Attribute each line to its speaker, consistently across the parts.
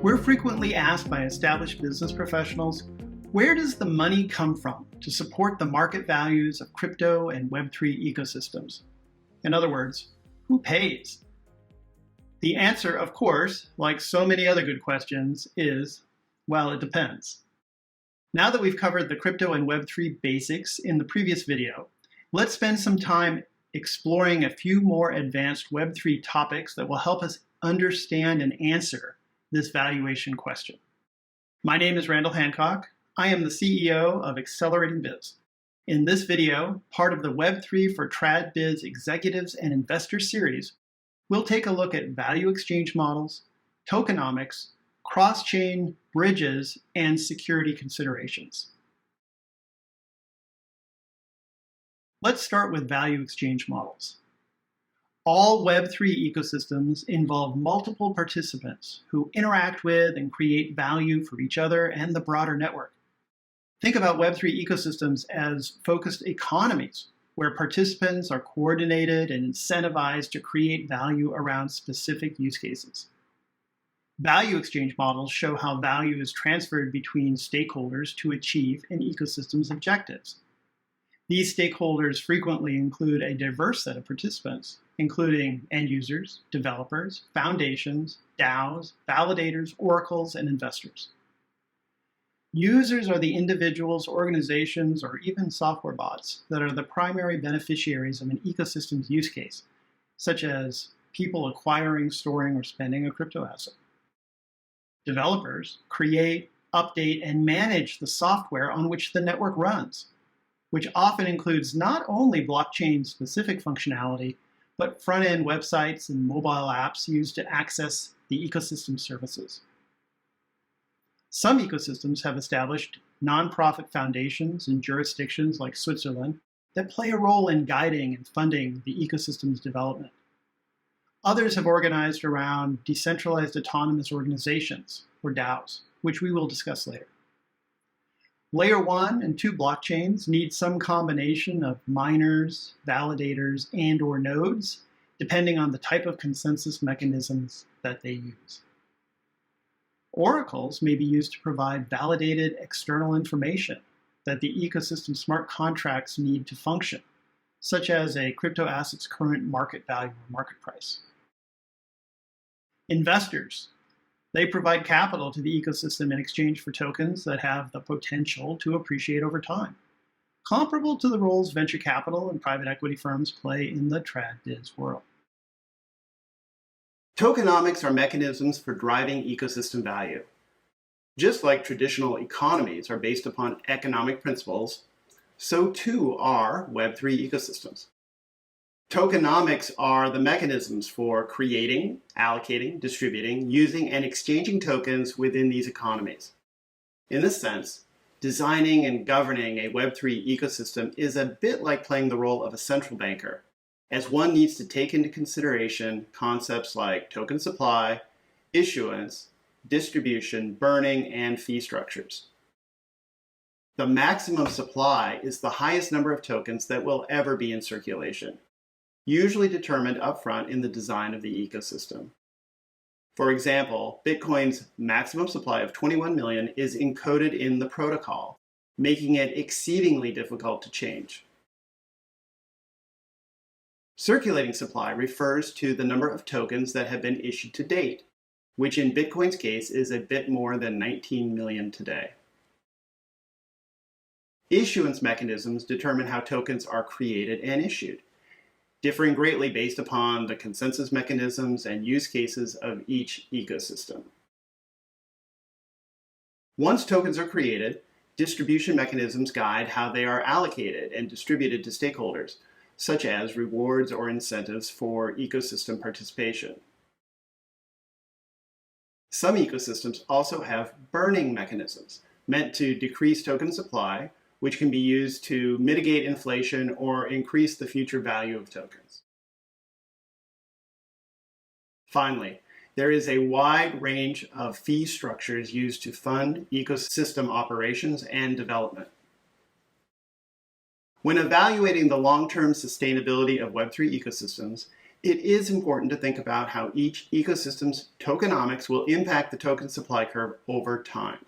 Speaker 1: We're frequently asked by established business professionals, where does the money come from to support the market values of crypto and Web3 ecosystems? In other words, who pays? The answer, of course, like so many other good questions, is, well, it depends. Now that we've covered the crypto and Web3 basics in the previous video, let's spend some time exploring a few more advanced Web3 topics that will help us understand and answer this valuation question. My name is Randall Hancock. I am the CEO of Accelerating Biz. In this video, part of the Web3 for TradBiz Executives and Investors series, we'll take a look at value exchange models, tokenomics, CrossChain Bridges, and security considerations. Let's start with value exchange models. All Web3 ecosystems involve multiple participants who interact with and create value for each other and the broader network. Think about Web3 ecosystems as focused economies, where participants are coordinated and incentivized to create value around specific use cases. Value exchange models show how value is transferred between stakeholders to achieve an ecosystem's objectives. These stakeholders frequently include a diverse set of participants, including end users, developers, foundations, DAOs, validators, oracles, and investors. Users are the individuals, organizations, or even software bots that are the primary beneficiaries of an ecosystem's use case, such as people acquiring, storing, or spending a crypto asset. Developers create, update, and manage the software on which the network runs, which often includes not only blockchain-specific functionality, but front-end websites and mobile apps used to access the ecosystem services. Some ecosystems have established nonprofit foundations in jurisdictions like Switzerland that play a role in guiding and funding the ecosystem's development. Others have organized around decentralized autonomous organizations, or DAOs, which we will discuss later. Layer 1 and 2 blockchains need some combination of miners, validators, and/or nodes, depending on the type of consensus mechanisms that they use. Oracles may be used to provide validated external information that the ecosystem smart contracts need to function, such as a crypto asset's current market value or market price. Investors. They provide capital to the ecosystem in exchange for tokens that have the potential to appreciate over time, comparable to the roles venture capital and private equity firms play in the TradBiz world. Tokenomics are mechanisms for driving ecosystem value. Just like traditional economies are based upon economic principles, so too are Web3 ecosystems. Tokenomics are the mechanisms for creating, allocating, distributing, using, and exchanging tokens within these economies. In this sense, designing and governing a Web3 ecosystem is a bit like playing the role of a central banker, as one needs to take into consideration concepts like token supply, issuance, distribution, burning, and fee structures. The maximum supply is the highest number of tokens that will ever be in circulation, usually determined upfront in the design of the ecosystem. For example, Bitcoin's maximum supply of 21 million is encoded in the protocol, making it exceedingly difficult to change. Circulating supply refers to the number of tokens that have been issued to date, which in Bitcoin's case is a bit more than 19 million today. Issuance mechanisms determine how tokens are created and issued, differing greatly based upon the consensus mechanisms and use cases of each ecosystem. Once tokens are created, distribution mechanisms guide how they are allocated and distributed to stakeholders, such as rewards or incentives for ecosystem participation. Some ecosystems also have burning mechanisms meant to decrease token supply, which can be used to mitigate inflation or increase the future value of tokens. Finally, there is a wide range of fee structures used to fund ecosystem operations and development. When evaluating the long-term sustainability of Web3 ecosystems, It is important to think about how each ecosystem's tokenomics will impact the token supply curve over time.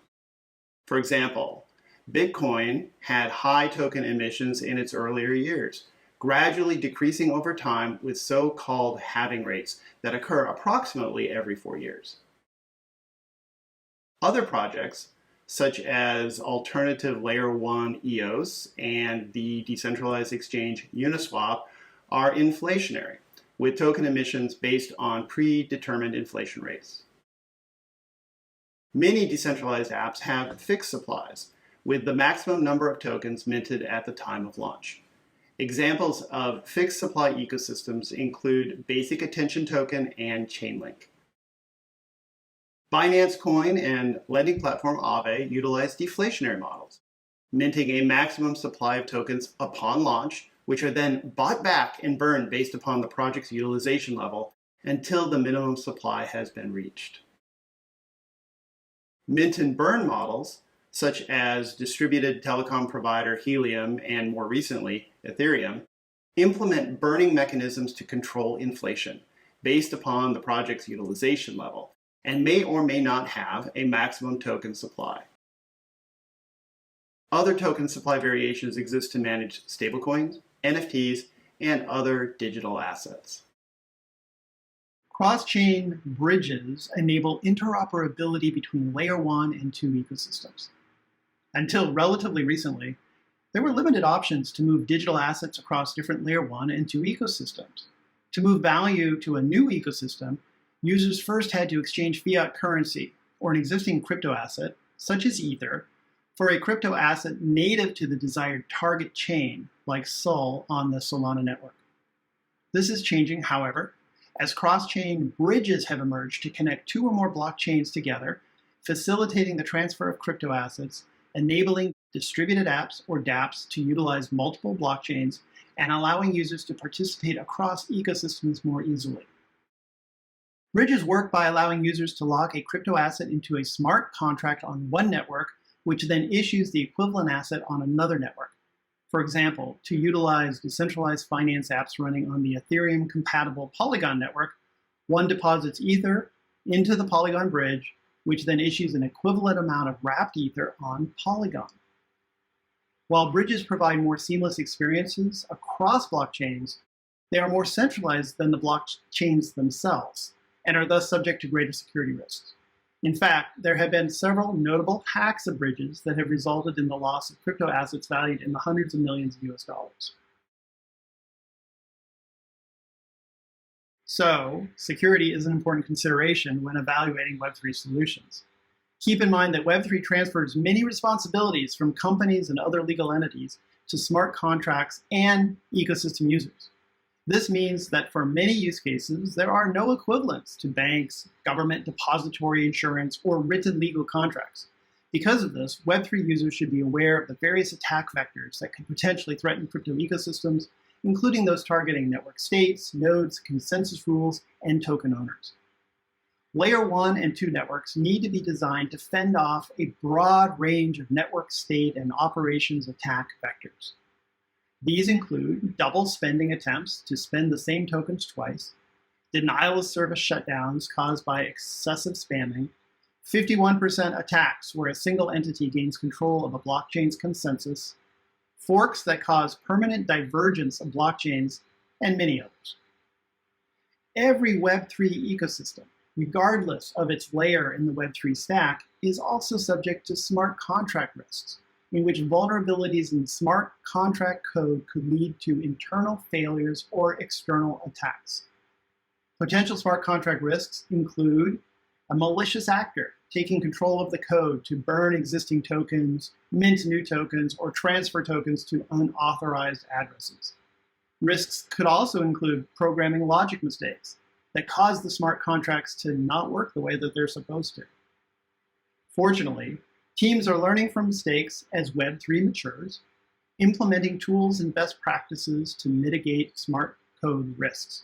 Speaker 1: For example, Bitcoin had high token emissions in its earlier years, gradually decreasing over time with so-called halving rates that occur approximately every 4 years. Other projects, such as alternative Layer 1 EOS and the decentralized exchange Uniswap, are inflationary, with token emissions based on predetermined inflation rates. Many decentralized apps have fixed supplies, with the maximum number of tokens minted at the time of launch. Examples of fixed supply ecosystems include Basic Attention Token and Chainlink. Binance Coin and lending platform Aave utilize deflationary models, minting a maximum supply of tokens upon launch, which are then bought back and burned based upon the project's utilization level until the minimum supply has been reached. Mint and burn models, such as distributed telecom provider Helium and more recently Ethereum, implement burning mechanisms to control inflation based upon the project's utilization level and may or may not have a maximum token supply. Other token supply variations exist to manage stablecoins, NFTs, and other digital assets.
Speaker 2: CrossChain Bridges enable interoperability between Layer 1 and 2 ecosystems. Until relatively recently, there were limited options to move digital assets across different Layer 1 and 2 ecosystems. To move value to a new ecosystem, users first had to exchange fiat currency or an existing crypto asset, such as Ether, for a crypto asset native to the desired target chain, like Sol on the Solana network. This is changing, however, as cross-chain bridges have emerged to connect 2 or more blockchains together, facilitating the transfer of crypto assets, enabling distributed apps or dApps to utilize multiple blockchains, and allowing users to participate across ecosystems more easily. Bridges work by allowing users to lock a crypto asset into a smart contract on one network, which then issues the equivalent asset on another network. For example, to utilize decentralized finance apps running on the Ethereum-compatible Polygon network, one deposits Ether into the Polygon bridge, which then issues an equivalent amount of wrapped Ether on Polygon. While bridges provide more seamless experiences across blockchains, they are more centralized than the blockchains themselves, and are thus subject to greater security risks. In fact, there have been several notable hacks of bridges that have resulted in the loss of crypto assets valued in the hundreds of millions of US dollars. So, security is an important consideration when evaluating Web3 solutions. Keep in mind that Web3 transfers many responsibilities from companies and other legal entities to smart contracts and ecosystem users. This means that for many use cases, there are no equivalents to banks, government depository insurance, or written legal contracts. Because of this, Web3 users should be aware of the various attack vectors that could potentially threaten crypto ecosystems, including those targeting network states, nodes, consensus rules, and token owners. Layer 1 and 2 networks need to be designed to fend off a broad range of network state and operations attack vectors. These include double spending attempts to spend the same tokens twice, denial of service shutdowns caused by excessive spamming, 51% attacks where a single entity gains control of a blockchain's consensus, forks that cause permanent divergence of blockchains, and many others. Every Web3 ecosystem, regardless of its layer in the Web3 stack, is also subject to smart contract risks, in which vulnerabilities in smart contract code could lead to internal failures or external attacks. Potential smart contract risks include a malicious actor taking control of the code to burn existing tokens, mint new tokens, or transfer tokens to unauthorized addresses. Risks could also include programming logic mistakes that cause the smart contracts to not work the way that they're supposed to. Fortunately, teams are learning from mistakes as Web3 matures, implementing tools and best practices to mitigate smart code risks.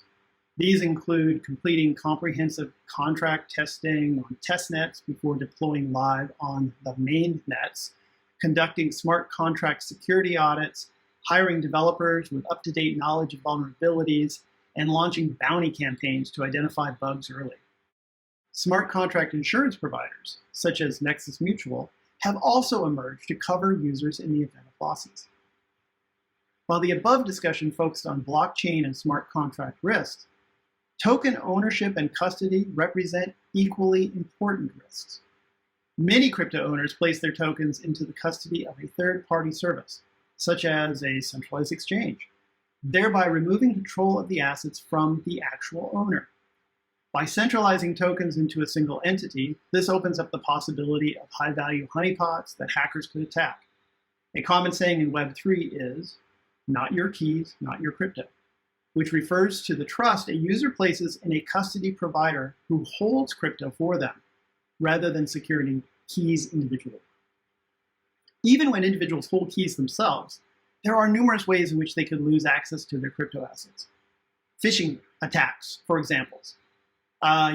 Speaker 2: These include completing comprehensive contract testing on test nets before deploying live on the main nets, conducting smart contract security audits, hiring developers with up-to-date knowledge of vulnerabilities, and launching bounty campaigns to identify bugs early. Smart contract insurance providers, such as Nexus Mutual, have also emerged to cover users in the event of losses. While the above discussion focused on blockchain and smart contract risks, token ownership and custody represent equally important risks. Many crypto owners place their tokens into the custody of a third-party service, such as a centralized exchange, thereby removing control of the assets from the actual owner. By centralizing tokens into a single entity, this opens up the possibility of high-value honeypots that hackers could attack. A common saying in Web3 is, "Not your keys, not your crypto," which refers to the trust a user places in a custody provider who holds crypto for them, rather than securing keys individually. Even when individuals hold keys themselves, there are numerous ways in which they could lose access to their crypto assets. Phishing attacks, for examples.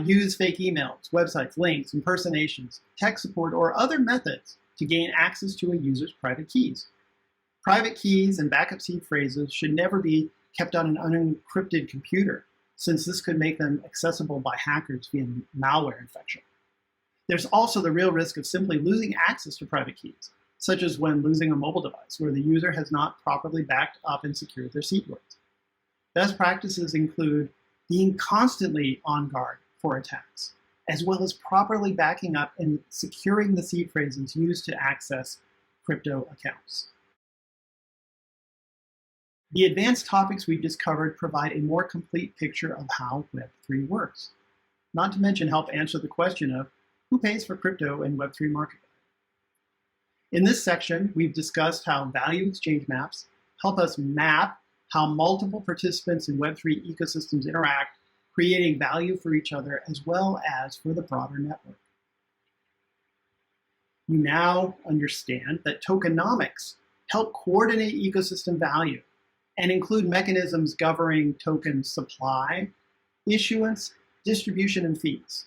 Speaker 2: Use fake emails, websites, links, impersonations, tech support, or other methods to gain access to a user's private keys. Private keys and backup seed phrases should never be kept on an unencrypted computer, since this could make them accessible by hackers via malware infection. There's also the real risk of simply losing access to private keys, such as when losing a mobile device where the user has not properly backed up and secured their seed words. Best practices include being constantly on guard for attacks, as well as properly backing up and securing the seed phrases used to access crypto accounts. The advanced topics we've just covered provide a more complete picture of how Web3 works, not to mention help answer the question of who pays for crypto and Web3 market. In this section, we've discussed how value exchange maps help us map how multiple participants in Web3 ecosystems interact, creating value for each other as well as for the broader network. You now understand that tokenomics help coordinate ecosystem value and include mechanisms governing token supply, issuance, distribution, and fees.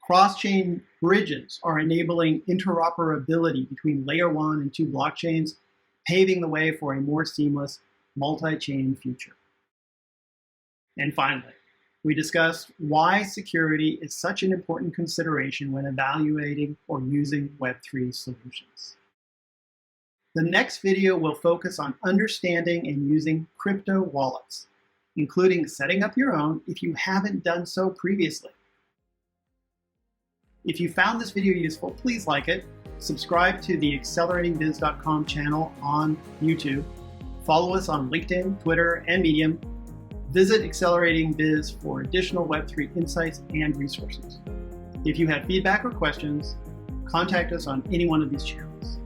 Speaker 2: CrossChain bridges are enabling interoperability between layer 1 and 2 blockchains, paving the way for a more seamless multi-chain future. And finally, we discussed why security is such an important consideration when evaluating or using Web3 solutions. The next video will focus on understanding and using crypto wallets, including setting up your own if you haven't done so previously. If you found this video useful, please like it, subscribe to the acceleratingbiz.com channel on YouTube, follow us on LinkedIn, Twitter, and Medium, visit Accelerating Biz for additional Web3 insights and resources. If you have feedback or questions, contact us on any one of these channels.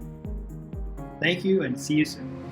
Speaker 2: Thank you and see you soon.